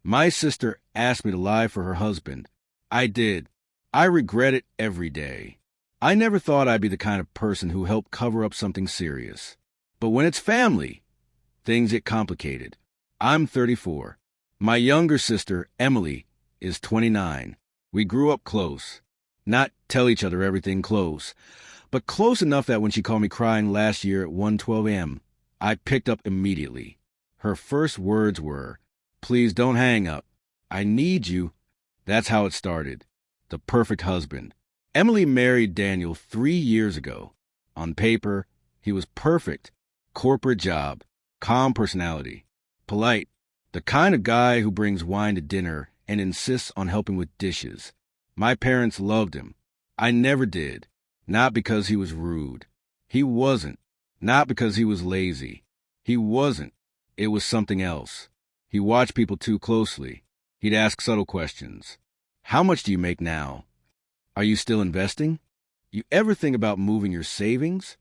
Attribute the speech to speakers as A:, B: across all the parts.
A: My sister asked me to lie for her husband. I did. I regret it every day. I never thought I'd be the kind of person who helped cover up something serious. But when it's family, things get complicated. I'm 34. My younger sister, Emily, is 29. We grew up close. Not tell each other everything close, but close enough that when she called me crying last year at 1:12 a.m., I picked up immediately. Her first words were, "Please don't hang up. I need you." That's how it started. The perfect husband. Emily married Daniel 3 years ago. On paper, he was perfect. Corporate job, calm personality, polite, the kind of guy who brings wine to dinner and insists on helping with dishes. My parents loved him. I never did. Not because he was rude. He wasn't. Not because he was lazy. He wasn't. It was something else. He watched people too closely. He'd ask subtle questions. How much do you make now? Are you still investing? You ever think about moving your savings?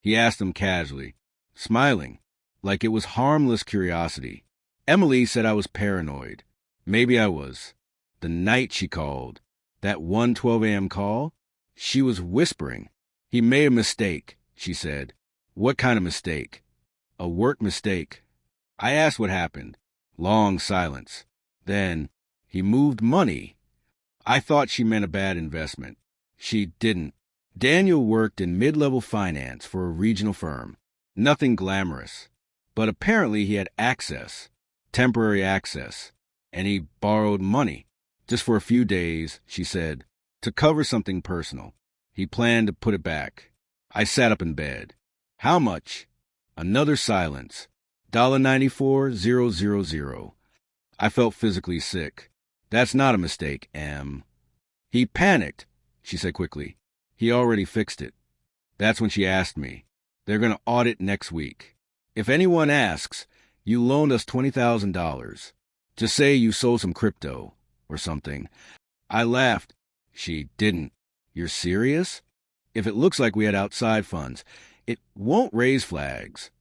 A: He asked them casually, smiling, like it was harmless curiosity. Emily said I was paranoid. Maybe I was. The night she called, that 1:12 a.m. call, she was whispering. He made a mistake, she said. What kind of mistake? A work mistake. I asked what happened. Long silence. Then, he moved money. I thought she meant a bad investment. She didn't. Daniel worked in mid-level finance for a regional firm. Nothing glamorous. But apparently he had access. Temporary access. And he borrowed money. Just for a few days, she said, to cover something personal. He planned to put it back. I sat up in bed. How much? Another silence. $94,000. I felt physically sick. That's not a mistake, Em. He panicked, she said quickly. He already fixed it. That's when she asked me. They're going to audit next week. If anyone asks, you loaned us $20,000. Just say you sold some crypto or something. I laughed. She didn't. You're serious? If it looks like we had outside funds, it won't raise flags.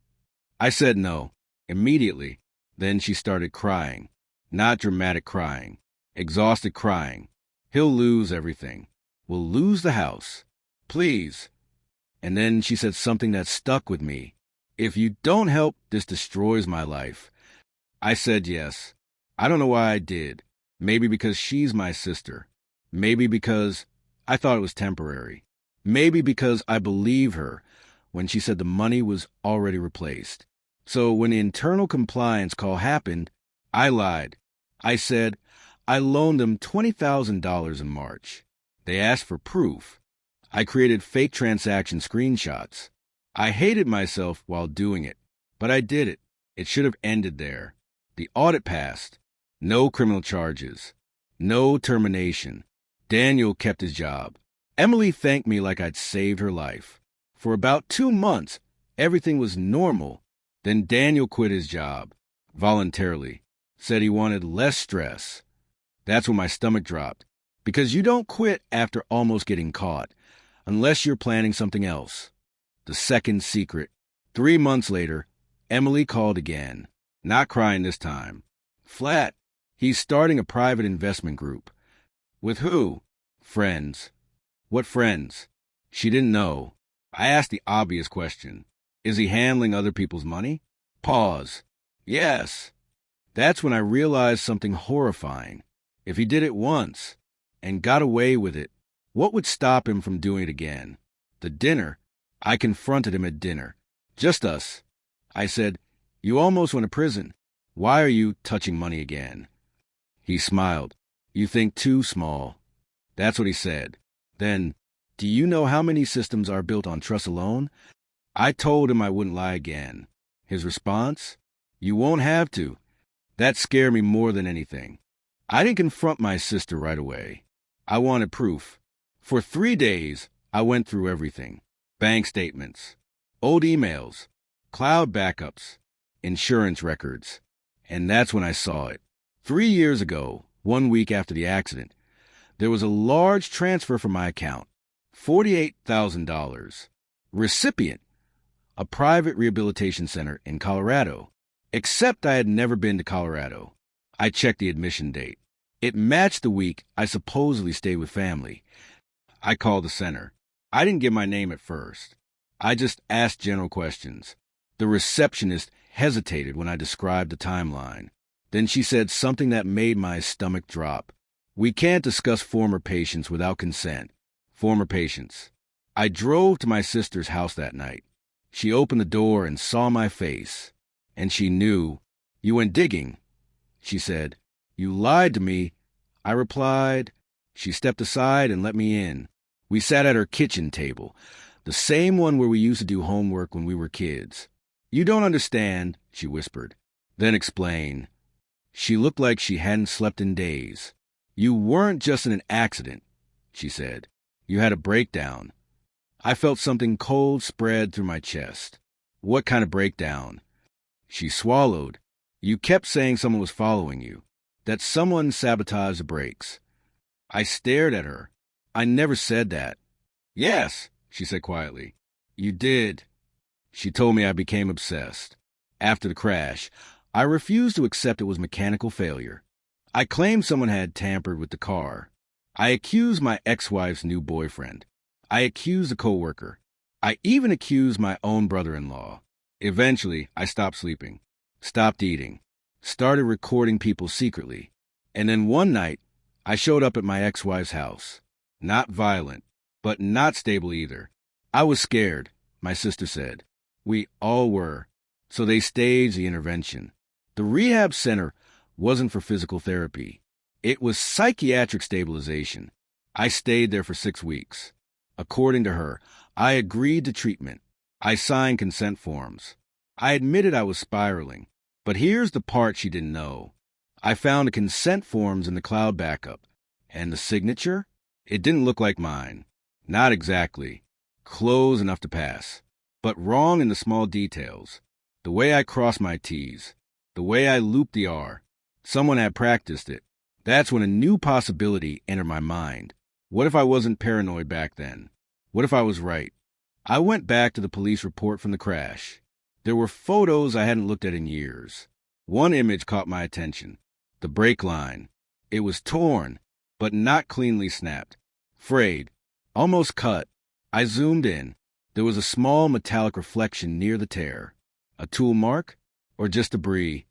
A: I said no, immediately. Then she started crying. Not dramatic crying. Exhausted crying. He'll lose everything. We'll lose the house. Please. And then she said something that stuck with me. If you don't help, this destroys my life. I said yes. I don't know why I did. Maybe because she's my sister. Maybe because I thought it was temporary. Maybe because I believe her when she said the money was already replaced. So when the internal compliance call happened, I lied. I said I loaned them $20,000 in March. They asked for proof. I created fake transaction screenshots. I hated myself while doing it, but I did it. It should have ended there. The audit passed. No criminal charges. No termination. Daniel kept his job. Emily thanked me like I'd saved her life. For about 2 months, everything was normal. Then Daniel quit his job, voluntarily. Said he wanted less stress. That's when my stomach dropped. Because you don't quit after almost getting caught, unless you're planning something else. The second secret. 3 months later, Emily called again. Not crying this time. Flat. He's starting a private investment group. With who? Friends. What friends? She didn't know. I asked the obvious question. Is he handling other people's money? Pause. Yes. That's when I realized something horrifying. If he did it once and got away with it, what would stop him from doing it again? The dinner. I confronted him at dinner. Just us. I said, you almost went to prison. Why are you touching money again? He smiled. You think too small. That's what he said. Then, do you know how many systems are built on trust alone? I told him I wouldn't lie again. His response? You won't have to. That scared me more than anything. I didn't confront my sister right away. I wanted proof. For 3 days, I went through everything. Bank statements, old emails, cloud backups, insurance records. And that's when I saw it. 3 years ago, 1 week after the accident, there was a large transfer from my account. $48,000. Recipient, a private rehabilitation center in Colorado. Except I had never been to Colorado. I checked the admission date. It matched the week I supposedly stayed with family. I called the center. I didn't give my name at first. I just asked general questions. The receptionist hesitated when I described the timeline. Then she said something that made my stomach drop. "We can't discuss former patients without consent." Former patients. I drove to my sister's house that night. She opened the door and saw my face. And she knew. "You went digging," she said. "You lied to me." I replied. She stepped aside and let me in. We sat at her kitchen table, the same one where we used to do homework when we were kids. "You don't understand," she whispered. Then explained. She looked like she hadn't slept in days. "You weren't just in an accident," she said. "You had a breakdown." I felt something cold spread through my chest. "What kind of breakdown?" She swallowed. "You kept saying someone was following you, that someone sabotaged the brakes." I stared at her. "I never said that." "Yes," she said quietly. "You did." She told me I became obsessed. After the crash, I refused to accept it was mechanical failure. I claimed someone had tampered with the car. I accused my ex-wife's new boyfriend. I accused a coworker. I even accused my own brother-in-law. Eventually, I stopped sleeping, stopped eating, started recording people secretly. And then one night, I showed up at my ex-wife's house. Not violent, but not stable either. I was scared, my sister said. We all were. So they staged the intervention. The rehab center wasn't for physical therapy. It was psychiatric stabilization. I stayed there for 6 weeks. According to her, I agreed to treatment. I signed consent forms. I admitted I was spiraling. But here's the part she didn't know. I found the consent forms in the cloud backup. And the signature? It didn't look like mine. Not exactly. Close enough to pass. But wrong in the small details. The way I crossed my T's. The way I looped the R. Someone had practiced it. That's when a new possibility entered my mind. What if I wasn't paranoid back then? What if I was right? I went back to the police report from the crash. There were photos I hadn't looked at in years. One image caught my attention. The brake line. It was torn, but not cleanly snapped. Frayed. Almost cut. I zoomed in. There was a small metallic reflection near the tear. A tool mark? Or just debris?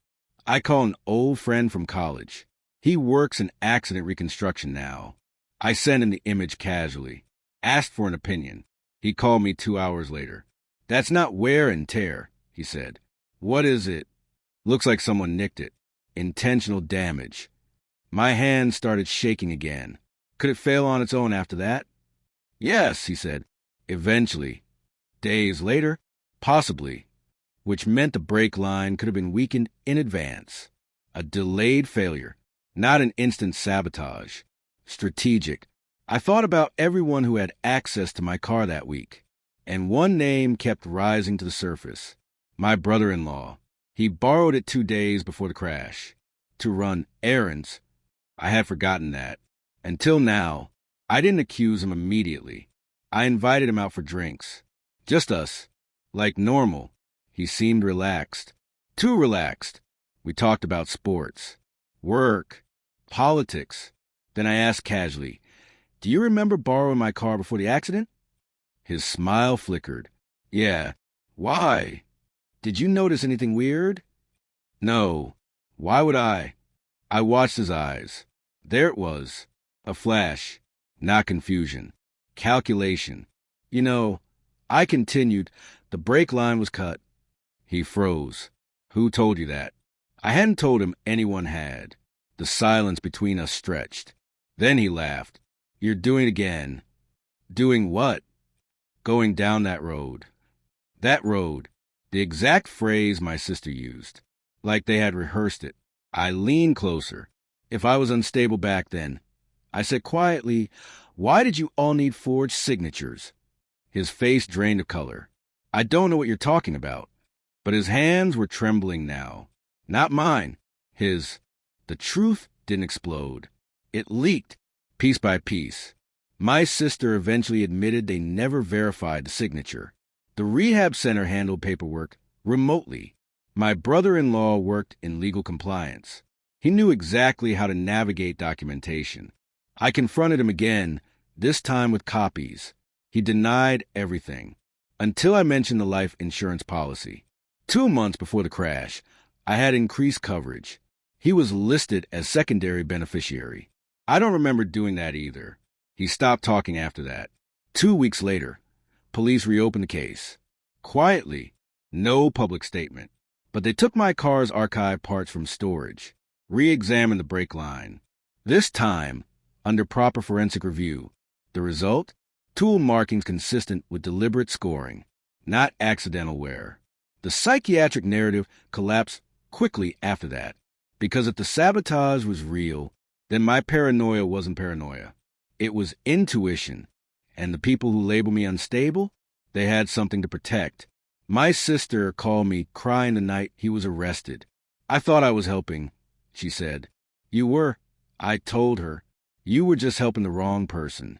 A: I called an old friend from college. He works in accident reconstruction now. I sent him the image casually. Asked for an opinion. He called me 2 hours later. "That's not wear and tear," he said. "What is it?" "Looks like someone nicked it. Intentional damage." My hand started shaking again. Could it fail on its own after that? "Yes," he said. "Eventually." Days later? Possibly. Which meant the brake line could have been weakened in advance. A delayed failure, not an instant sabotage. Strategic. I thought about everyone who had access to my car that week. And one name kept rising to the surface. My brother-in-law. He borrowed it 2 days before the crash. To run errands. I had forgotten that. Until now, I didn't accuse him immediately. I invited him out for drinks. Just us. Like normal. He seemed relaxed. Too relaxed. We talked about sports, work, politics. Then I asked casually, "Do you remember borrowing my car before the accident?" His smile flickered. "Yeah. Why? Did you notice anything weird?" "No. Why would I?" I watched his eyes. There it was. A flash. Not confusion. Calculation. "You know," I continued, "the brake line was cut." He froze. "Who told you that?" I hadn't told him anyone had. The silence between us stretched. Then he laughed. "You're doing it again." "Doing what?" "Going down that road." That road. The exact phrase my sister used. Like they had rehearsed it. I leaned closer. If I was unstable back then. I said quietly, "Why did you all need forged signatures?" His face drained of color. "I don't know what you're talking about." But his hands were trembling now. Not mine. His. The truth didn't explode. It leaked, piece by piece. My sister eventually admitted they never verified the signature. The rehab center handled paperwork remotely. My brother-in-law worked in legal compliance. He knew exactly how to navigate documentation. I confronted him again, this time with copies. He denied everything, until I mentioned the life insurance policy. 2 months before the crash, I had increased coverage. He was listed as secondary beneficiary. I don't remember doing that either. He stopped talking after that. 2 weeks later, police reopened the case. Quietly, no public statement. But they took my car's archive parts from storage, re-examined the brake line. This time, under proper forensic review. The result? Tool markings consistent with deliberate scoring, not accidental wear. The psychiatric narrative collapsed quickly after that, because if the sabotage was real, then my paranoia wasn't paranoia. It was intuition, and the people who labeled me unstable, they had something to protect. My sister called me crying the night he was arrested. I thought I was helping, she said. You were, I told her. You were just helping the wrong person.